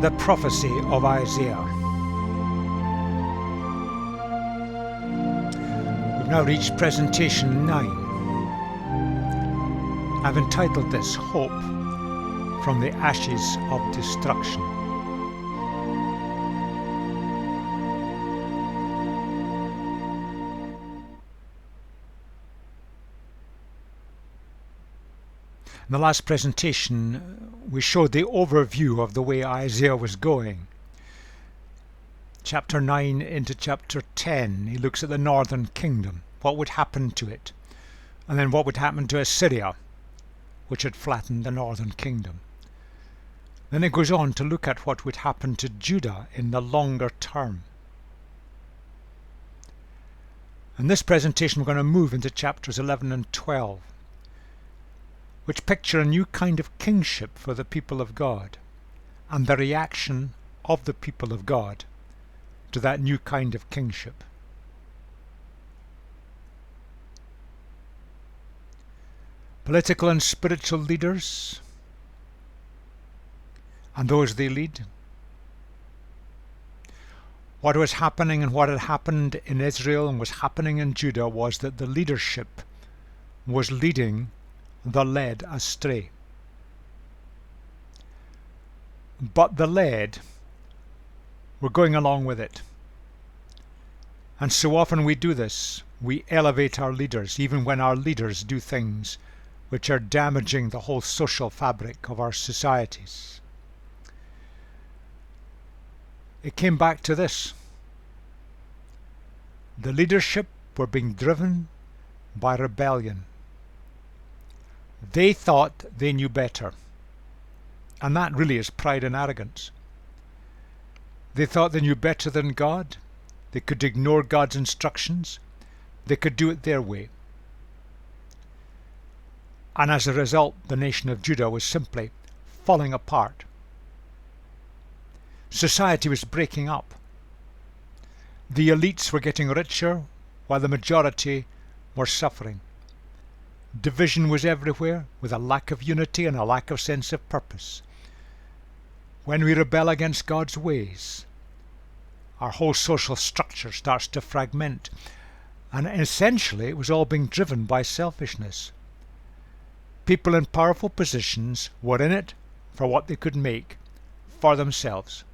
The prophecy of Isaiah. We've now reached presentation 9. I've entitled this Hope from the Ashes of Destruction. In the last presentation, we showed the overview of the way Isaiah was going. Chapter 9 into chapter 10, he looks at the northern kingdom, what would happen to it, and then what would happen to Assyria, which had flattened the northern kingdom. Then it goes on to look at what would happen to Judah in the longer term. In this presentation, we're going to move into chapters 11 and 12. Which picture a new kind of kingship for the people of God and the reaction of the people of God to that new kind of kingship. Political and spiritual leaders and those they lead. What was happening and what had happened in Israel and was happening in Judah was that the leadership was leading the led astray. But the led were going along with it. And so often we do this. We elevate our leaders, even when our leaders do things which are damaging the whole social fabric of our societies. It came back to this. The leadership were being driven by rebellion. They thought they knew better. And that really is pride and arrogance. They thought they knew better than God. They could ignore God's instructions. They could do it their way. And as a result, the nation of Judah was simply falling apart. Society was breaking up. The elites were getting richer while the majority were suffering. Division was everywhere, with a lack of unity and a lack of sense of purpose. When we rebel against God's ways, our whole social structure starts to fragment. And essentially, it was all being driven by selfishness. People in powerful positions were in it for what they could make for themselves.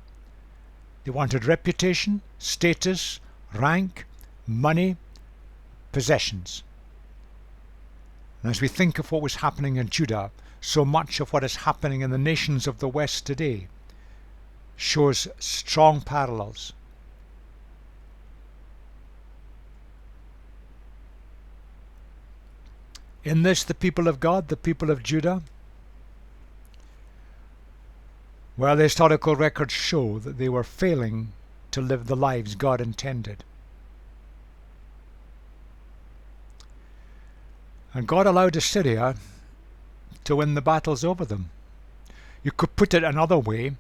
They wanted reputation, status, rank, money, possessions. And as we think of what was happening in Judah, so much of what is happening in the nations of the West today shows strong parallels. In this, the people of God, the people of Judah, well, the historical records show that they were failing to live the lives God intended. And God allowed Assyria to win the battles over them. You could put it another way.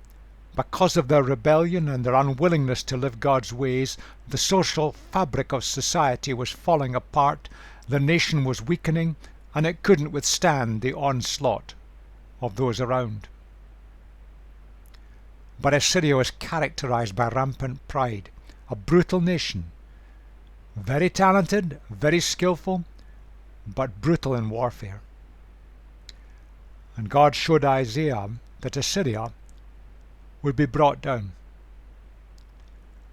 Because of their rebellion and their unwillingness to live God's ways, the social fabric of society was falling apart, the nation was weakening, and it couldn't withstand the onslaught of those around. But Assyria was characterized by rampant pride, a brutal nation, very talented, very skillful, but brutal in warfare. And God showed Isaiah that Assyria would be brought down.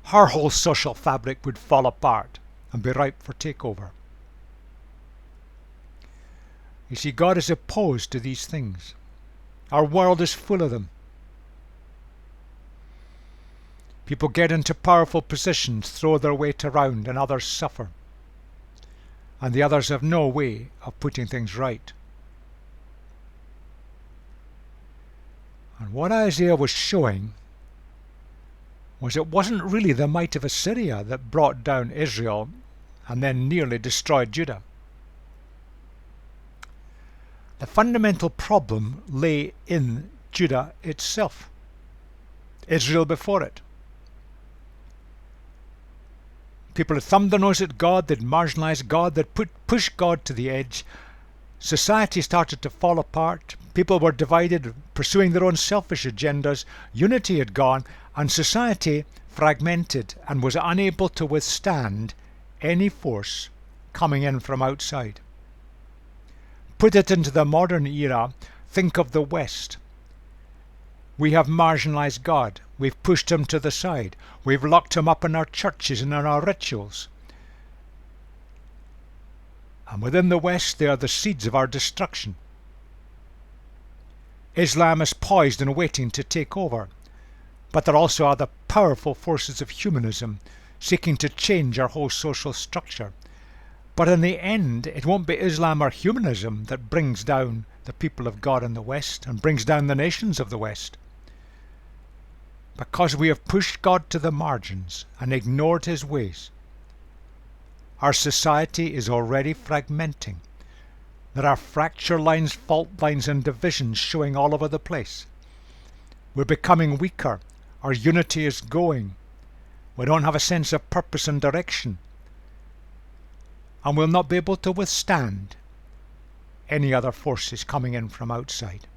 Her whole social fabric would fall apart and be ripe for takeover. You see, God is opposed to these things. Our world is full of them. People get into powerful positions, throw their weight around, and others suffer. And the others have no way of putting things right. And what Isaiah was showing was it wasn't really the might of Assyria that brought down Israel and then nearly destroyed Judah. The fundamental problem lay in Judah itself, Israel before it. People had thumbed their nose at God, they'd marginalized God, they'd pushed God to the edge, Society started to fall apart. People were divided, pursuing their own selfish agendas. Unity had gone, and society fragmented and was unable to withstand any force coming in from outside. Put it into the modern era, think of the West. We have marginalized God. We've pushed him to the side. We've locked him up in our churches and in our rituals. And within the West, they are the seeds of our destruction. Islam is poised and waiting to take over. But there also are the powerful forces of humanism seeking to change our whole social structure. But in the end, it won't be Islam or humanism that brings down the people of God in the West and brings down the nations of the West. Because we have pushed God to the margins and ignored his ways, our society is already fragmenting. There are fracture lines, fault lines, and divisions showing all over the place. We're becoming weaker. Our unity is going. We don't have a sense of purpose and direction. And we'll not be able to withstand any other forces coming in from outside.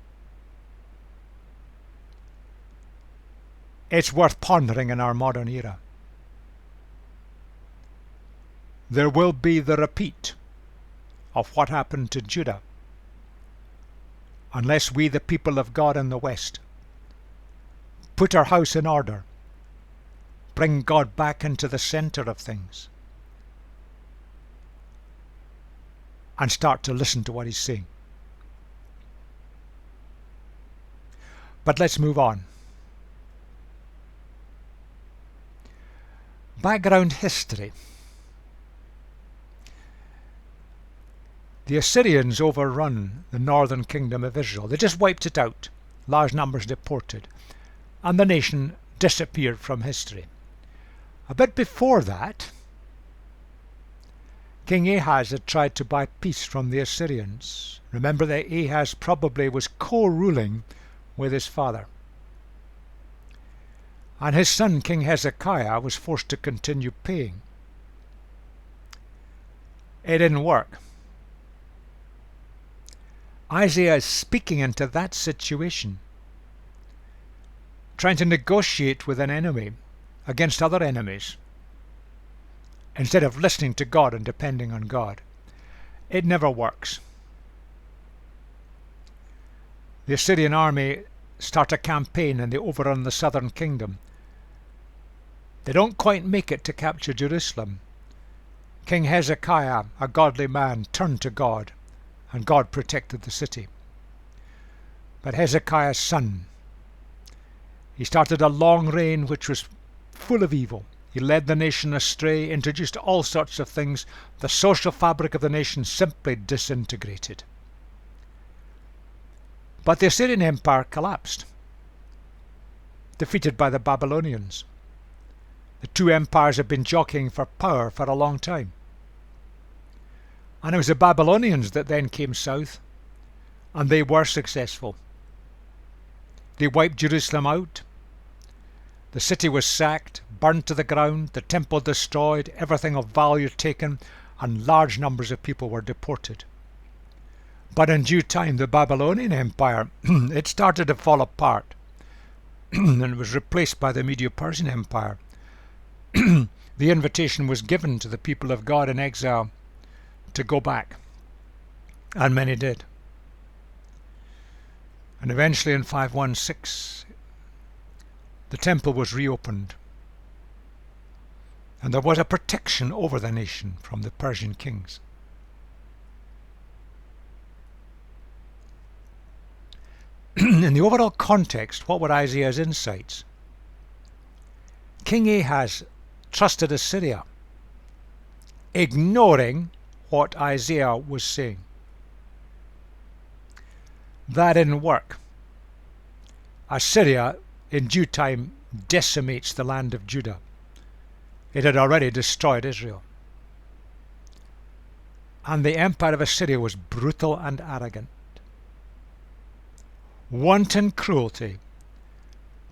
It's worth pondering in our modern era. There will be the repeat of what happened to Judah unless we, the people of God in the West, put our house in order, bring God back into the center of things, and start to listen to what he's saying. But let's move on. Background history. The Assyrians overrun the northern kingdom of Israel. They just wiped it out. Large numbers deported. And the nation disappeared from history. A bit before that, King Ahaz had tried to buy peace from the Assyrians. Remember that Ahaz probably was co-ruling with his father. And his son, King Hezekiah, was forced to continue paying. It didn't work. Isaiah is speaking into that situation, trying to negotiate with an enemy against other enemies, instead of listening to God and depending on God. It never works. The Assyrian army start a campaign and they overrun the southern kingdom. They don't quite make it to capture Jerusalem. King Hezekiah, a godly man, turned to God, and God protected the city. But Hezekiah's son, he started a long reign which was full of evil. He led the nation astray, introduced all sorts of things. The social fabric of the nation simply disintegrated. But the Assyrian Empire collapsed, defeated by the Babylonians. The two empires had been jockeying for power for a long time. And it was the Babylonians that then came south, and they were successful. They wiped Jerusalem out. The city was sacked, burned to the ground, the temple destroyed, everything of value taken, and large numbers of people were deported. But in due time, the Babylonian Empire, it started to fall apart, and it was replaced by the Medo-Persian Empire. The invitation was given to the people of God in exile to go back, and many did. And eventually in 516, the temple was reopened, and there was a protection over the nation from the Persian kings. In the overall context, what were Isaiah's insights? King Ahaz trusted Assyria, ignoring what Isaiah was saying. That didn't work. Assyria, in due time, decimates the land of Judah. It had already destroyed Israel. And the empire of Assyria was brutal and arrogant. Wanton cruelty.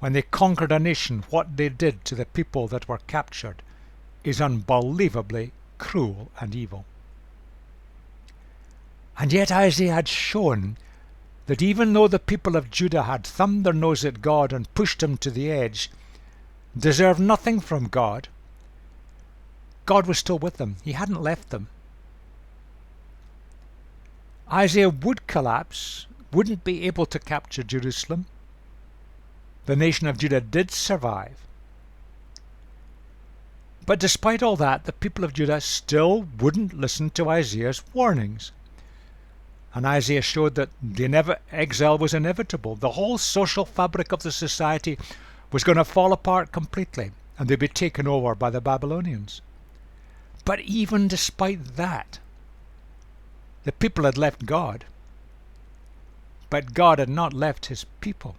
When they conquered a nation, what they did to the people that were captured is unbelievably cruel and evil. And yet Isaiah had shown that even though the people of Judah had thumbed their nose at God and pushed him to the edge, deserved nothing from God, God was still with them. He hadn't left them. Isaiah would collapse, wouldn't be able to capture Jerusalem. The nation of Judah did survive. But despite all that, the people of Judah still wouldn't listen to Isaiah's warnings. And Isaiah showed that exile was inevitable. The whole social fabric of the society was going to fall apart completely, and they'd be taken over by the Babylonians. But even despite that, the people had left God, but God had not left his people.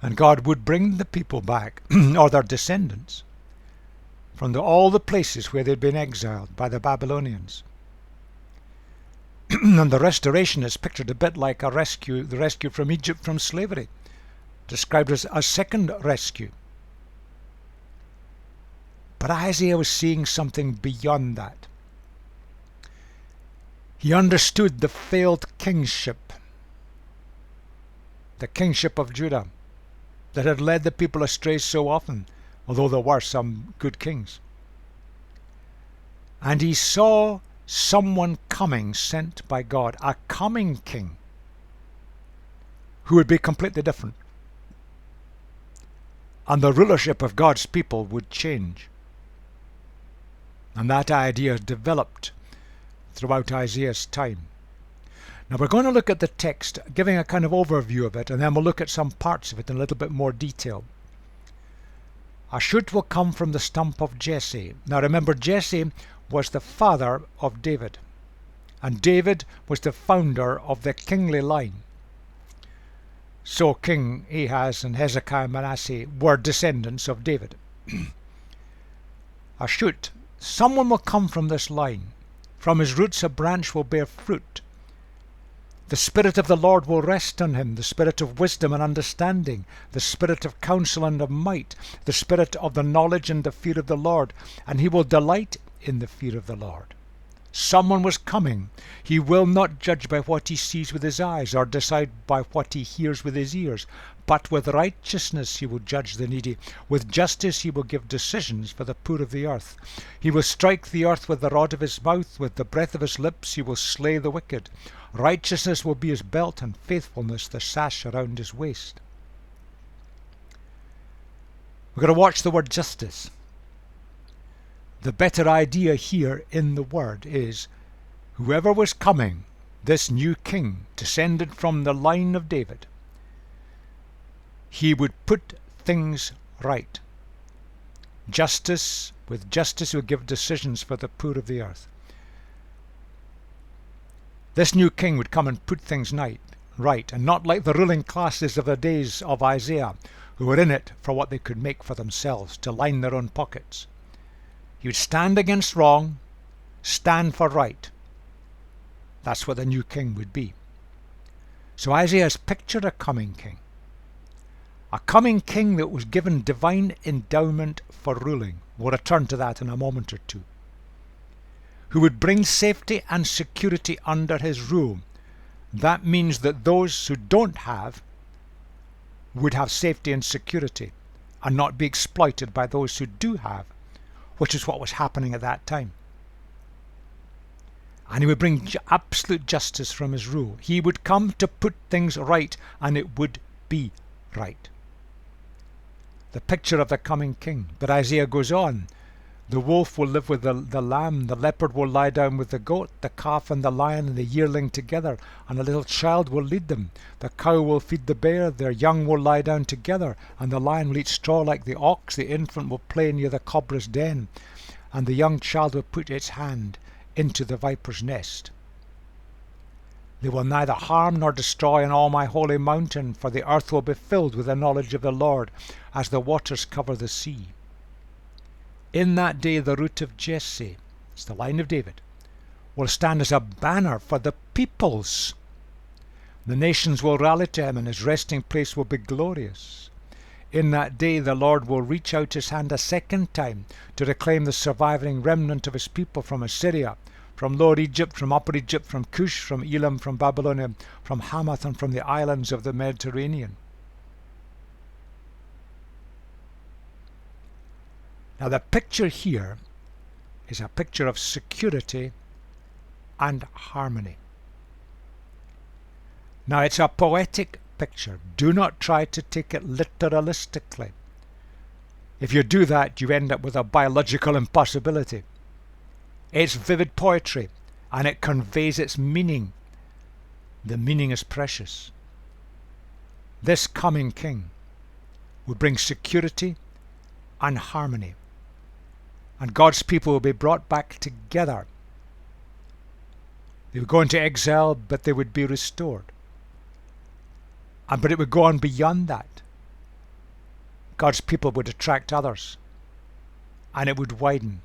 And God would bring the people back, or their descendants, from all the places where they'd been exiled by the Babylonians. And the restoration is pictured a bit like the rescue from Egypt from slavery, described as a second rescue. But Isaiah was seeing something beyond that. He understood the failed kingship, the kingship of Judah, that had led the people astray so often, although there were some good kings. And he saw someone coming, sent by God, a coming king, who would be completely different. And the rulership of God's people would change. And that idea developed throughout Isaiah's time. Now we're going to look at the text, giving a kind of overview of it, and then we'll look at some parts of it in a little bit more detail. A shoot will come from the stump of Jesse. Now remember, Jesse was the father of David, and David was the founder of the kingly line. So King Ahaz and Hezekiah and Manasseh were descendants of David. A shoot, someone will come from this line. From his roots a branch will bear fruit. The Spirit of the Lord will rest on him, the Spirit of wisdom and understanding, the Spirit of counsel and of might, the Spirit of the knowledge and the fear of the Lord, and he will delight in the fear of the Lord. Someone was coming. He will not judge by what he sees with his eyes, or decide by what he hears with his ears, but with righteousness he will judge the needy. With justice he will give decisions for the poor of the earth. He will strike the earth with the rod of his mouth, with the breath of his lips he will slay the wicked. Righteousness will be his belt, and faithfulness the sash around his waist. We're going to watch the word justice. The better idea here in the word is, whoever was coming, this new king, descended from the line of David, he would put things right. With justice he would give decisions for the poor of the earth. This new king would come and put things right, and not like the ruling classes of the days of Isaiah, who were in it for what they could make for themselves, to line their own pockets. He would stand against wrong, stand for right. That's what the new king would be. So Isaiah has pictured a coming king. A coming king that was given divine endowment for ruling. We'll return to that in a moment or two. Who would bring safety and security under his rule. That means that those who don't have would have safety and security and not be exploited by those who do have, which is what was happening at that time. And he would bring absolute justice from his rule. He would come to put things right, and it would be right. The picture of the coming king. But Isaiah goes on. The wolf will live with the lamb, the leopard will lie down with the goat, the calf and the lion and the yearling together, and a little child will lead them. The cow will feed the bear, their young will lie down together, and the lion will eat straw like the ox, the infant will play near the cobra's den, and the young child will put its hand into the viper's nest. They will neither harm nor destroy on all my holy mountain, for the earth will be filled with the knowledge of the Lord, as the waters cover the sea. In that day the root of Jesse, it's the line of David, will stand as a banner for the peoples. The nations will rally to him, and his resting place will be glorious. In that day the Lord will reach out his hand a second time to reclaim the surviving remnant of his people from Assyria, from Lower Egypt, from Upper Egypt, from Cush, from Elam, from Babylonia, from Hamath, and from the islands of the Mediterranean. Now the picture here is a picture of security and harmony. Now it's a poetic picture. Do not try to take it literalistically. If you do that, you end up with a biological impossibility. It's vivid poetry, and it conveys its meaning. The meaning is precious. This coming king will bring security and harmony, and God's people will be brought back together. They would go into exile, but they would be restored. But it would go on beyond that. God's people would attract others, and it would widen.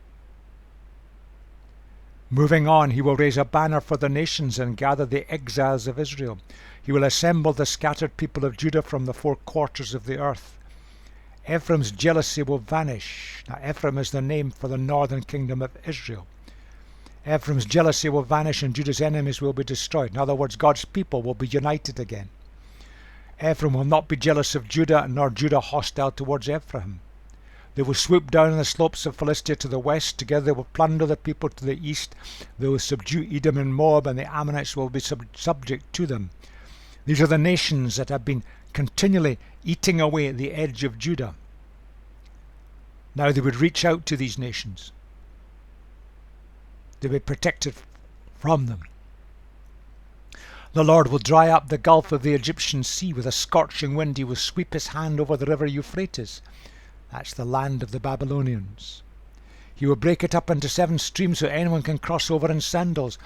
Moving on, he will raise a banner for the nations and gather the exiles of Israel. He will assemble the scattered people of Judah from the four quarters of the earth. Ephraim's jealousy will vanish. Now, Ephraim is the name for the northern kingdom of Israel. Ephraim's jealousy will vanish and Judah's enemies will be destroyed. In other words, God's people will be united again. Ephraim will not be jealous of Judah, nor Judah hostile towards Ephraim. They will swoop down on the slopes of Philistia to the west. Together they will plunder the people to the east. They will subdue Edom and Moab, and the Ammonites will be subject to them. These are the nations that have been continually eating away at the edge of Judah. Now they would reach out to these nations. They would be protected from them. The Lord will dry up the gulf of the Egyptian sea with a scorching wind. He will sweep his hand over the river Euphrates. That's the land of the Babylonians. He will break it up into 7 streams so anyone can cross over in sandals.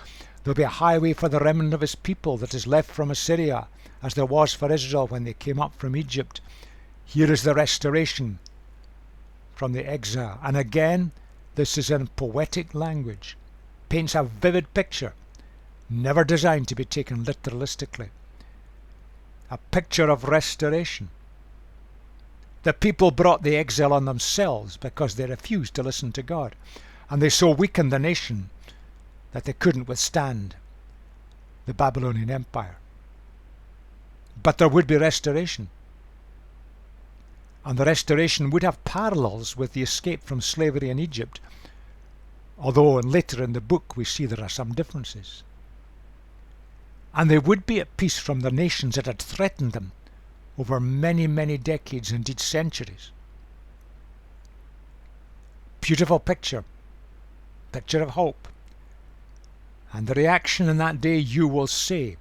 There will be a highway for the remnant of his people that is left from Assyria, as there was for Israel when they came up from Egypt. Here is the restoration from the exile. And again, this is in poetic language. Paints a vivid picture, never designed to be taken literalistically. A picture of restoration. The people brought the exile on themselves because they refused to listen to God, and they so weakened the nation that they couldn't withstand the Babylonian Empire. But there would be restoration, and the restoration would have parallels with the escape from slavery in Egypt, although later in the book we see there are some differences. And they would be at peace from the nations that had threatened them over many, many decades, indeed centuries. Beautiful picture. Picture of hope. And the reaction in that day, you will say,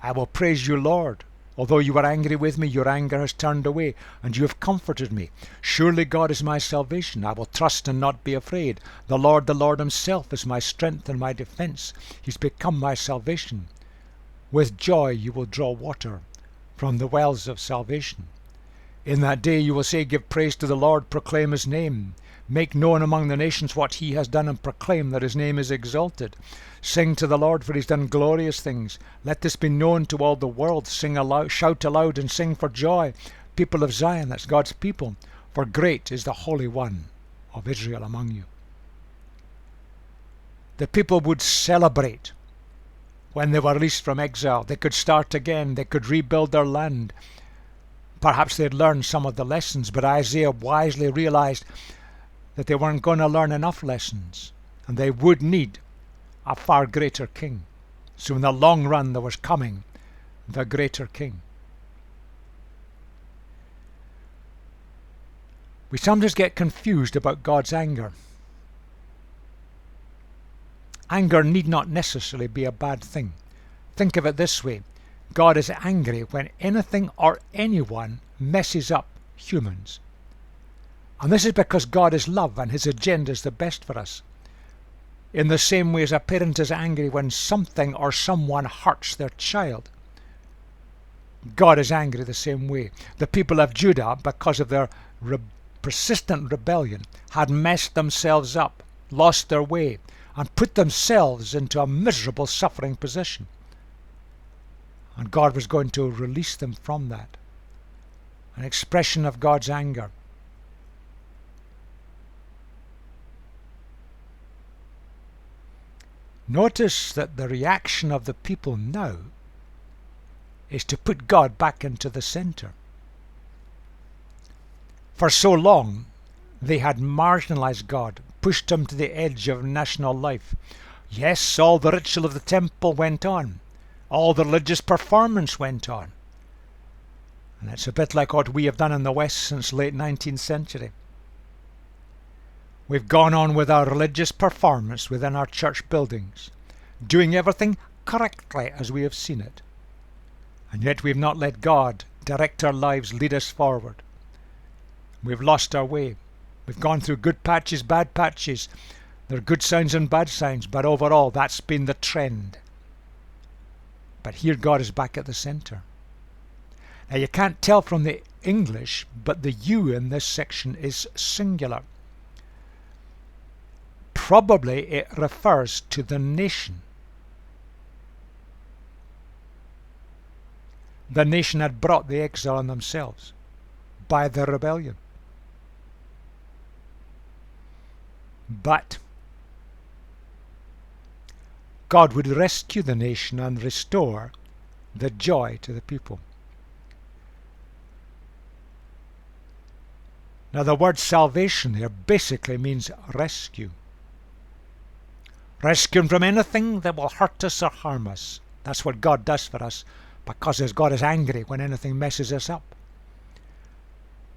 I will praise you, Lord. Although you were angry with me, your anger has turned away, and you have comforted me. Surely God is my salvation. I will trust and not be afraid. The Lord himself is my strength and my defense. He's become my salvation. With joy you will draw water from the wells of salvation. In that day you will say, give praise to the Lord, proclaim his name. Make known among the nations what he has done, and proclaim that his name is exalted. Sing to the Lord, for he's done glorious things. Let this be known to all the world. Sing aloud, shout aloud, and sing for joy. People of Zion, that's God's people, for great is the Holy One of Israel among you. The people would celebrate when they were released from exile. They could start again. They could rebuild their land. Perhaps they'd learned some of the lessons, but Isaiah wisely realized that they weren't going to learn enough lessons, and they would need a far greater king. So in the long run there was coming the greater king. We sometimes get confused about God's anger. Anger need not necessarily be a bad thing. Think of it this way. God is angry when anything or anyone messes up humans. And this is because God is love and his agenda is the best for us. In the same way as a parent is angry when something or someone hurts their child, God is angry the same way. The people of Judah, because of their persistent rebellion, had messed themselves up, lost their way, and put themselves into a miserable suffering position. And God was going to release them from that. An expression of God's anger. Notice that the reaction of the people now is to put God back into the center. For so long, they had marginalized God, pushed him to the edge of national life. Yes, all the ritual of the temple went on. All the religious performance went on. And it's a bit like what we have done in the West since late 19th century. We've gone on with our religious performance within our church buildings, doing everything correctly as we have seen it. And yet we've not let God direct our lives, lead us forward. We've lost our way. We've gone through good patches, bad patches. There are good signs and bad signs, but overall that's been the trend. But here God is back at the center. Now you can't tell from the English, but the you in this section is singular. Probably it refers to the nation. The nation had brought the exile on themselves by the rebellion. But God would rescue the nation and restore the joy to the people. Now the word salvation here basically means rescue. Rescue from anything that will hurt us or harm us. That's what God does for us, because God is angry when anything messes us up.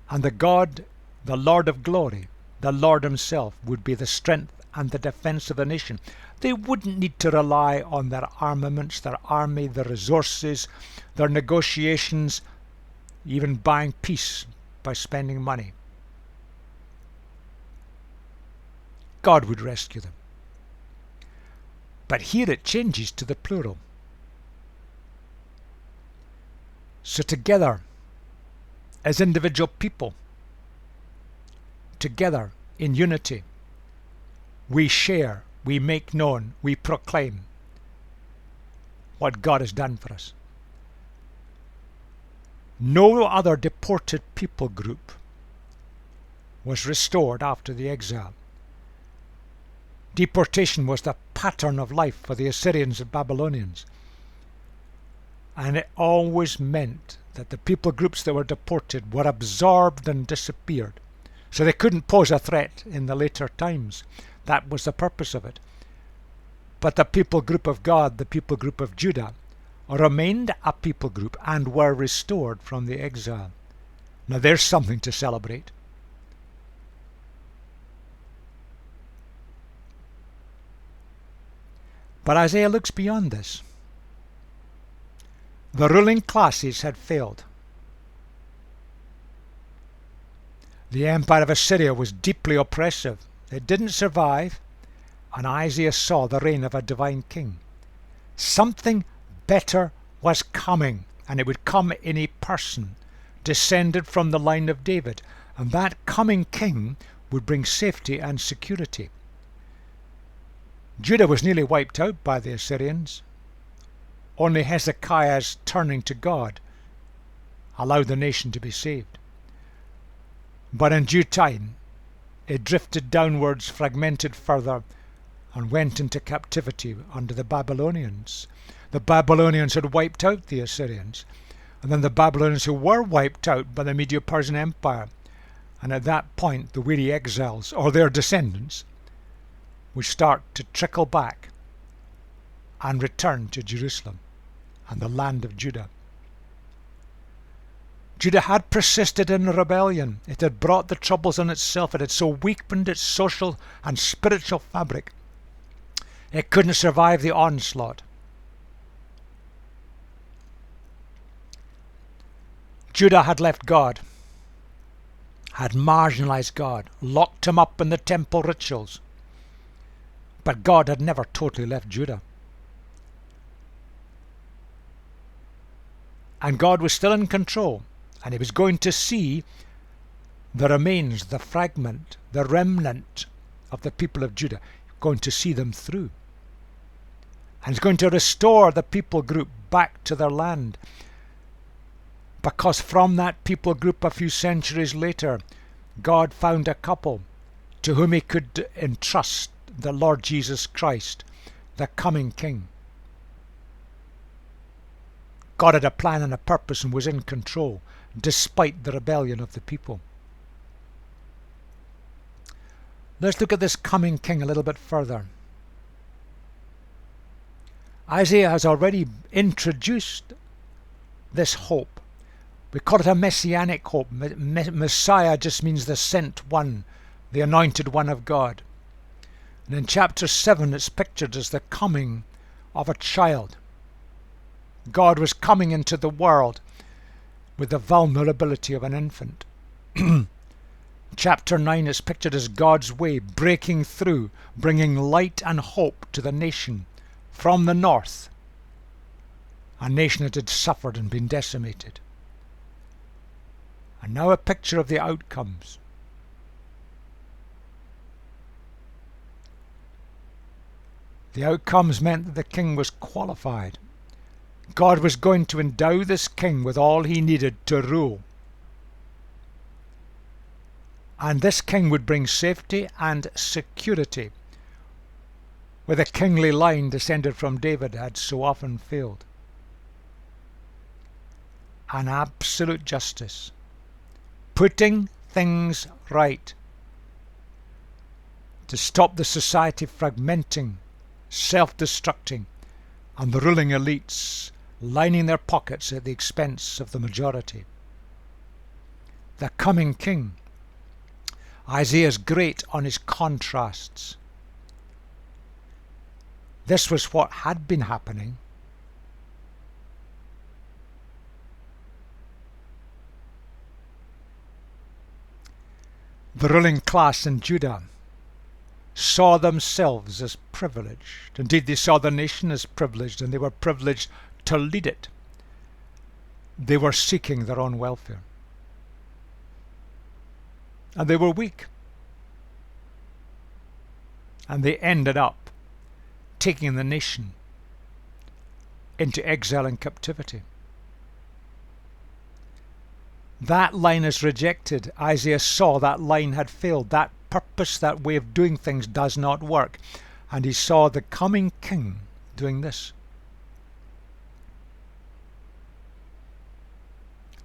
And the God, the Lord of glory, the Lord himself, would be the strength and the defense of the nation. They wouldn't need to rely on their armaments, their army, their resources, their negotiations, even buying peace by spending money. God would rescue them. But here it changes to the plural. So together, as individual people, together in unity, we share, we make known, we proclaim what God has done for us. No other deported people group was restored after the exile. Deportation was the pattern of life for the Assyrians and Babylonians. And it always meant that the people groups that were deported were absorbed and disappeared. So they couldn't pose a threat in the later times. That was the purpose of it. But the people group of God, the people group of Judah, remained a people group and were restored from the exile. Now there's something to celebrate. But Isaiah looks beyond this. The ruling classes had failed. The empire of Assyria was deeply oppressive. It didn't survive, and Isaiah saw the reign of a divine king. Something better was coming, and it would come in a person descended from the line of David, and that coming king would bring safety and security. Judah was nearly wiped out by the Assyrians. Only Hezekiah's turning to God allowed the nation to be saved. But in due time, it drifted downwards, fragmented further, and went into captivity under the Babylonians. The Babylonians had wiped out the Assyrians, and then the Babylonians who were wiped out by the Medo-Persian Empire. And at that point, the weary exiles, or their descendants, would start to trickle back and return to Jerusalem and the land of Judah. Judah had persisted in rebellion. It had brought the troubles on itself. It had so weakened its social and spiritual fabric. It couldn't survive the onslaught. Judah had left God, had marginalized God, locked him up in the temple rituals. But God had never totally left Judah. And God was still in control, and he was going to see the remains, the fragment, the remnant of the people of Judah, going to see them through. And he's going to restore the people group back to their land. Because from that people group a few centuries later, God found a couple to whom he could entrust the Lord Jesus Christ the coming king. God had a plan and a purpose and was in control, despite the rebellion of the people. Let's look at this coming king a little bit further. Isaiah has already introduced this hope. We call it a messianic hope. Messiah just means the sent one, the anointed one of God. And in chapter 7 it's pictured as the coming of a child. God was coming into the world with the vulnerability of an infant. Chapter 9 is pictured as God's way breaking through, bringing light and hope to the nation from the north, a nation that had suffered and been decimated. And now a picture of the outcomes. The outcomes meant that the king was qualified. God was going to endow this king with all he needed to rule. And this king would bring safety and security, where the kingly line descended from David had so often failed. And absolute justice, putting things right, to stop the society fragmenting, self-destructing, and the ruling elites lining their pockets at the expense of the majority. The coming king. Isaiah's great on his contrasts. This was what had been happening. The ruling class in Judah saw themselves as privileged. Indeed, they saw the nation as privileged, and they were privileged to lead it. They were seeking their own welfare. And they were weak. And they ended up taking the nation into exile and captivity. That line is rejected. Isaiah saw that line had failed. That purpose, that way of doing things does not work. And he saw the coming king doing this.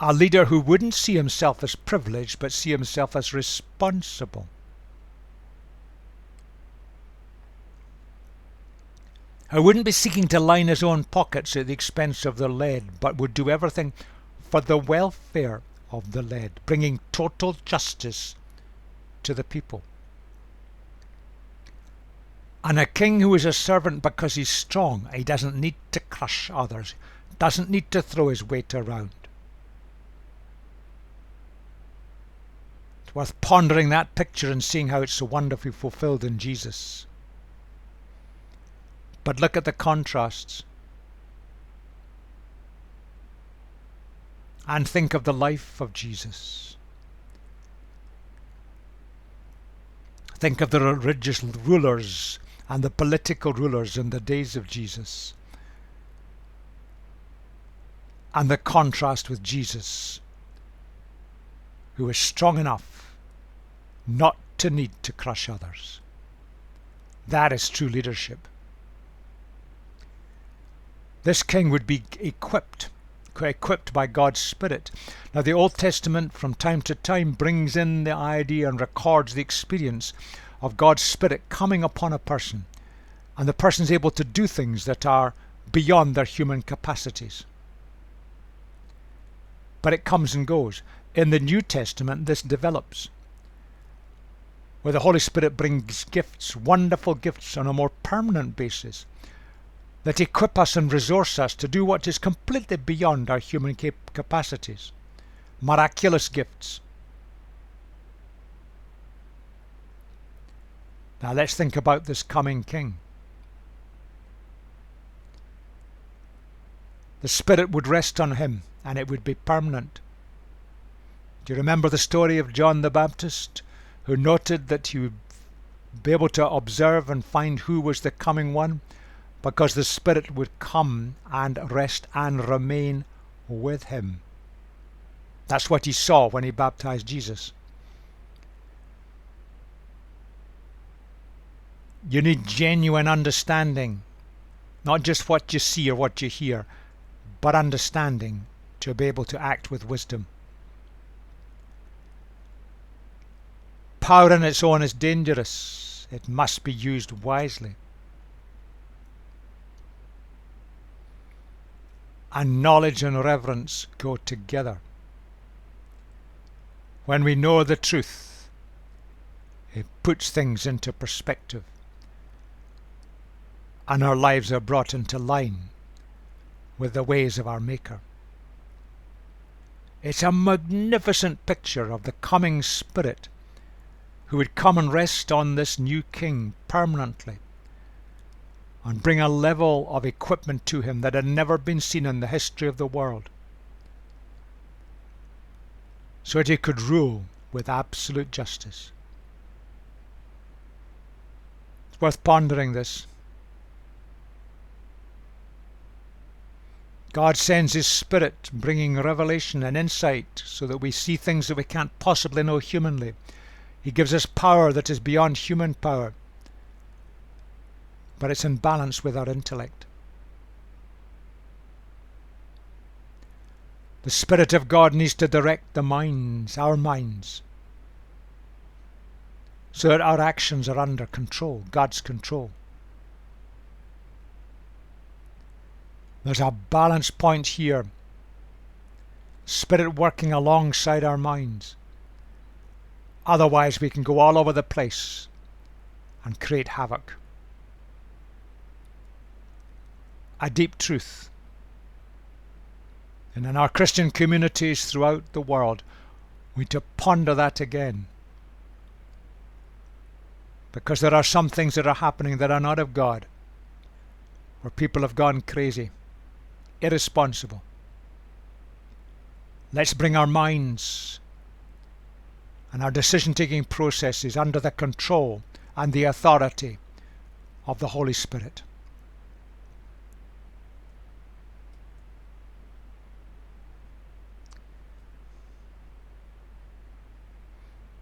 A leader who wouldn't see himself as privileged, but see himself as responsible. Who wouldn't be seeking to line his own pockets at the expense of the led, but would do everything for the welfare of the led, bringing total justice to the people. And a king who is a servant because he's strong, he doesn't need to crush others, doesn't need to throw his weight around. It's worth pondering that picture and seeing how it's so wonderfully fulfilled in Jesus. But look at the contrasts. And think of the life of Jesus. Think of the religious rulers and the political rulers in the days of Jesus. And the contrast with Jesus, who is strong enough not to need to crush others. That is true leadership. This king would be equipped by God's Spirit. Now the Old Testament from time to time brings in the idea and records the experience of God's Spirit coming upon a person, and the person is able to do things that are beyond their human capacities. But it comes and goes. In the New Testament this develops, where the Holy Spirit brings gifts, wonderful gifts on a more permanent basis, that equip us and resource us to do what is completely beyond our human capacities. Miraculous gifts. Now let's think about this coming king. The Spirit would rest on him, and it would be permanent. Do you remember the story of John the Baptist, who noted that he would be able to observe and find who was the coming one? Because the Spirit would come and rest and remain with him. That's what he saw when he baptized Jesus. You need genuine understanding Not just what you see or what you hear, but understanding to be able to act with wisdom. Power on its own is dangerous. It must be used wisely. And knowledge and reverence go together. When we know the truth, it puts things into perspective, and our lives are brought into line with the ways of our Maker. It's a magnificent picture of the coming Spirit who would come and rest on this new King permanently and bring a level of equipment to him that had never been seen in the history of the world, so that he could rule with absolute justice. It's worth pondering this. God sends His Spirit, bringing revelation and insight so that we see things that we can't possibly know humanly. He gives us power that is beyond human power, but it's in balance with our intellect. The Spirit of God needs to direct the minds, our minds, so that our actions are under control, God's control. There's a balance point here. Spirit working alongside our minds. Otherwise we can go all over the place and create havoc. A deep truth. And in our Christian communities throughout the world, we need to ponder that again. Because there are some things that are happening that are not of God, where people have gone crazy, irresponsible. Let's bring our minds and our decision-taking processes under the control and the authority of the Holy Spirit.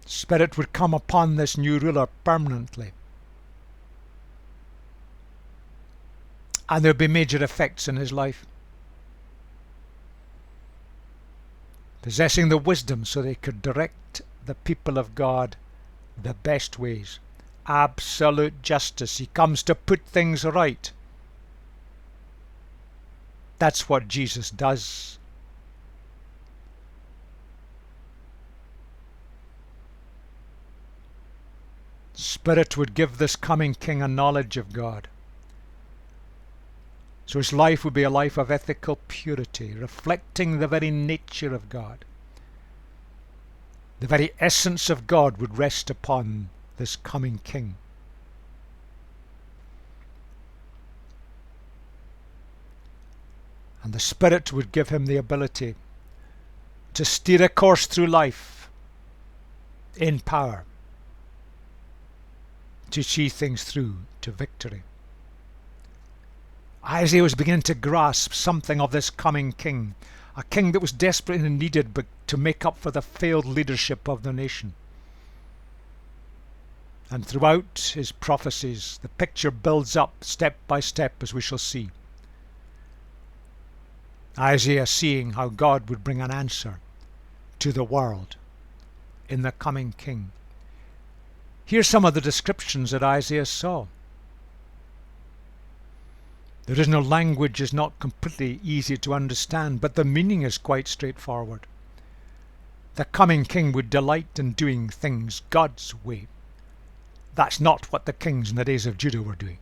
Spirit would come upon this new ruler permanently, and there would be major effects in his life. Possessing the wisdom so they could direct the people of God the best ways. Absolute justice. He comes to put things right. That's what Jesus does. Spirit would give this coming King a knowledge of God, so his life would be a life of ethical purity, reflecting the very nature of God. The very essence of God would rest upon this coming King. And the Spirit would give him the ability to steer a course through life in power, to see things through to victory. Isaiah was beginning to grasp something of this coming King, a king that was desperately needed to make up for the failed leadership of the nation. And throughout his prophecies, the picture builds up step by step, as we shall see. Isaiah seeing how God would bring an answer to the world in the coming King. Here's some of the descriptions that Isaiah saw. The original language is not completely easy to understand, but the meaning is quite straightforward. The coming King would delight in doing things God's way. That's not what the kings in the days of Judah were doing.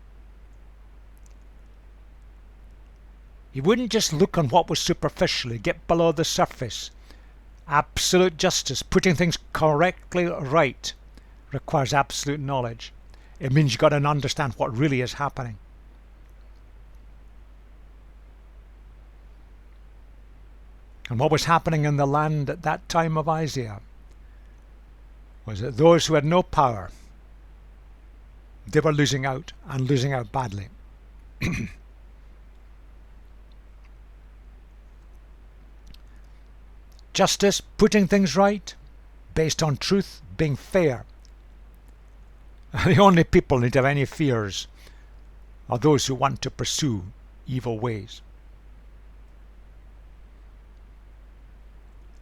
He wouldn't just look on what was superficially, get below the surface. Absolute justice, putting things correctly right, requires absolute knowledge. It means you've got to understand what really is happening. And what was happening in the land at that time of Isaiah was that those who had no power, they were losing out, and losing out badly. Justice, putting things right, based on truth, being fair. The only people need to have any fears are those who want to pursue evil ways.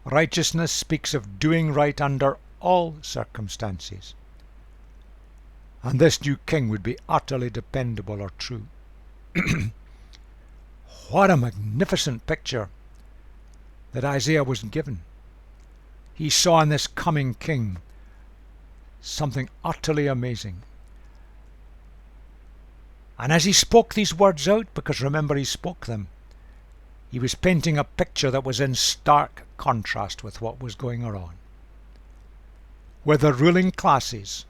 Righteousness speaks of doing right under all circumstances, and this new king would be utterly dependable or true. What a magnificent picture that Isaiah was given. He saw in this coming king something utterly amazing. And as he spoke these words out, because remember he spoke them, he was painting a picture that was in stark contrast with what was going on, where the ruling classes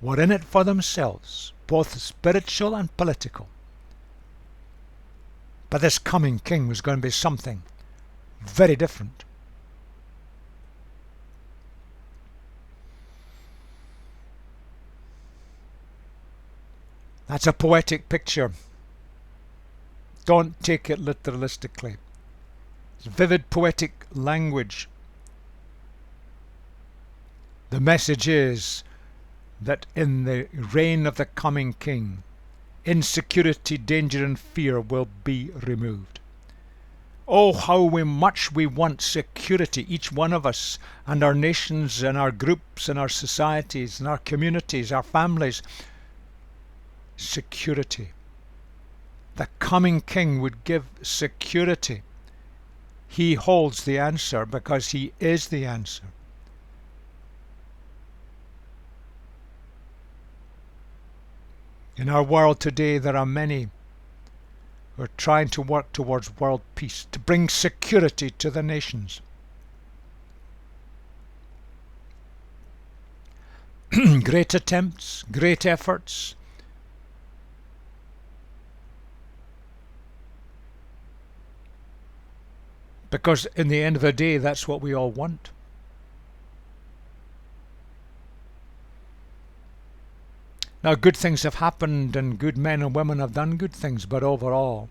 were in it for themselves, both spiritual and political. But this coming king was going to be something very different. That's a poetic picture. Don't take it literalistically. It's vivid poetic language. The message is that in the reign of the coming king, insecurity, danger and fear will be removed. Oh, how much we want security, each one of us, and our nations and our groups and our societies and our communities, our families. Security. The coming king would give security. He holds the answer because he is the answer. In our world today, there are many who are trying to work towards world peace, to bring security to the nations. Great attempts, great efforts. Because in the end of the day, that's what we all want. Now, good things have happened and good men and women have done good things, but overall,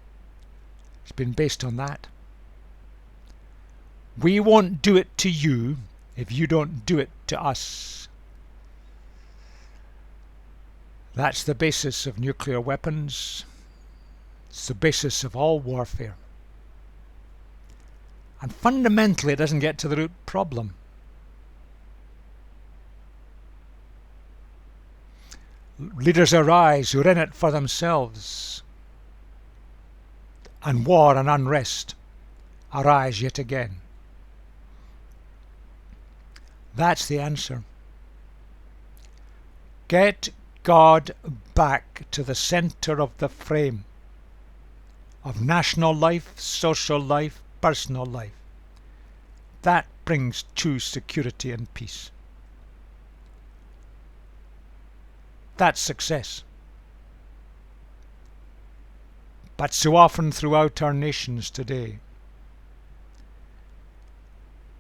it's been based on that. We won't do it to you if you don't do it to us. That's the basis of nuclear weapons. It's the basis of all warfare. And fundamentally, it doesn't get to the root problem. Leaders arise who are in it for themselves, and war and unrest arise yet again. That's the answer. Get God back to the center of the frame of national life, social life, personal life. That brings true security and peace. That's success. But so often throughout our nations today,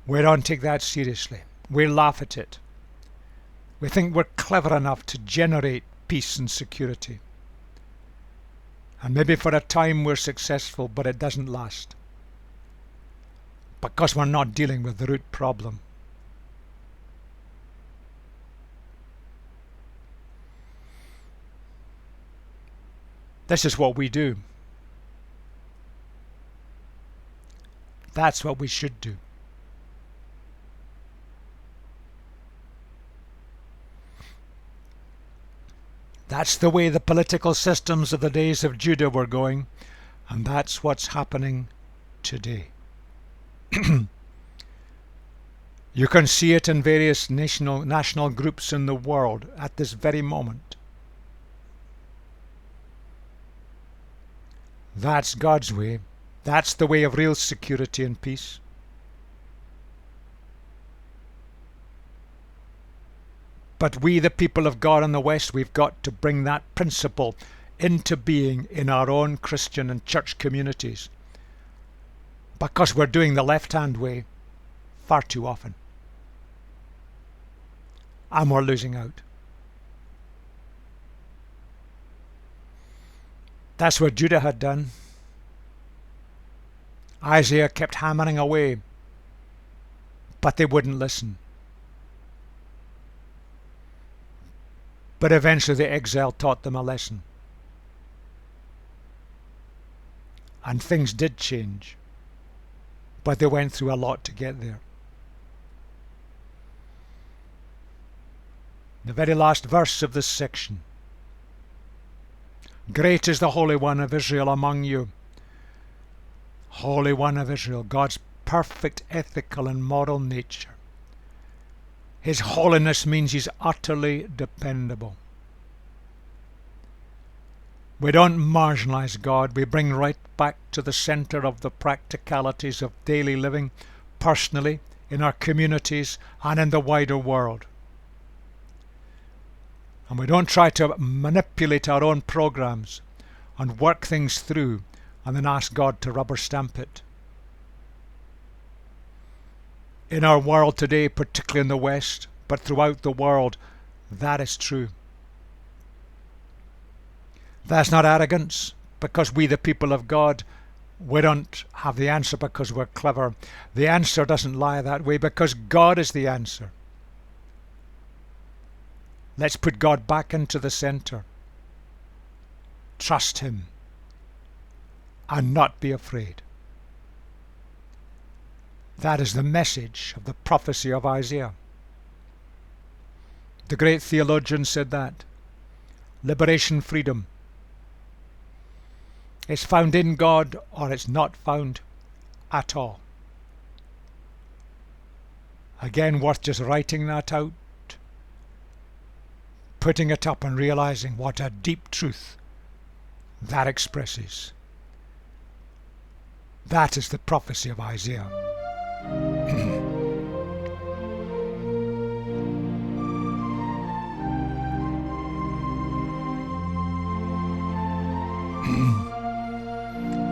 we don't take that seriously. We laugh at it. We think we're clever enough to generate peace and security. And maybe for a time we're successful, but it doesn't last. Because we're not dealing with the root problem. This is what we do. That's what we should do. That's the way the political systems of the days of Judah were going, and that's what's happening today. You can see it in various national groups in the world at this very moment. That's God's way. That's the way of real security and peace. But we, the people of God in the West, we've got to bring that principle into being in our own Christian and church communities. Because we're doing the left-hand way far too often. And we're losing out. That's what Judah had done. Isaiah kept hammering away, but they wouldn't listen. But eventually the exile taught them a lesson. And things did change. But they went through a lot to get there. The very last verse of this section. Great is the Holy One of Israel among you. Holy One of Israel, God's perfect ethical and moral nature. His holiness means He's utterly dependable. We don't marginalize God. We bring right back to the center of the practicalities of daily living, personally, in our communities, and in the wider world. And we don't try to manipulate our own programs and work things through and then ask God to rubber stamp it. In our world today, particularly in the West, but throughout the world, that is true. That's not arrogance, because we, the people of God, we don't have the answer because we're clever. The answer doesn't lie that way because God is the answer. Let's put God back into the center. Trust Him and not be afraid. That is the message of the prophecy of Isaiah. The great theologian said that. Liberation, freedom. It's found in God or it's not found at all. Again, worth just writing that out, putting it up and realizing what a deep truth that expresses. That is the prophecy of Isaiah.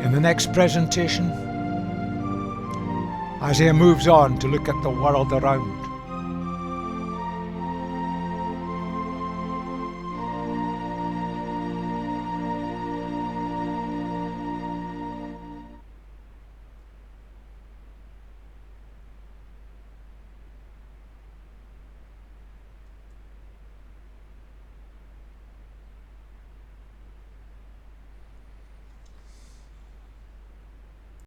In the next presentation, Isaiah moves on to look at the world around.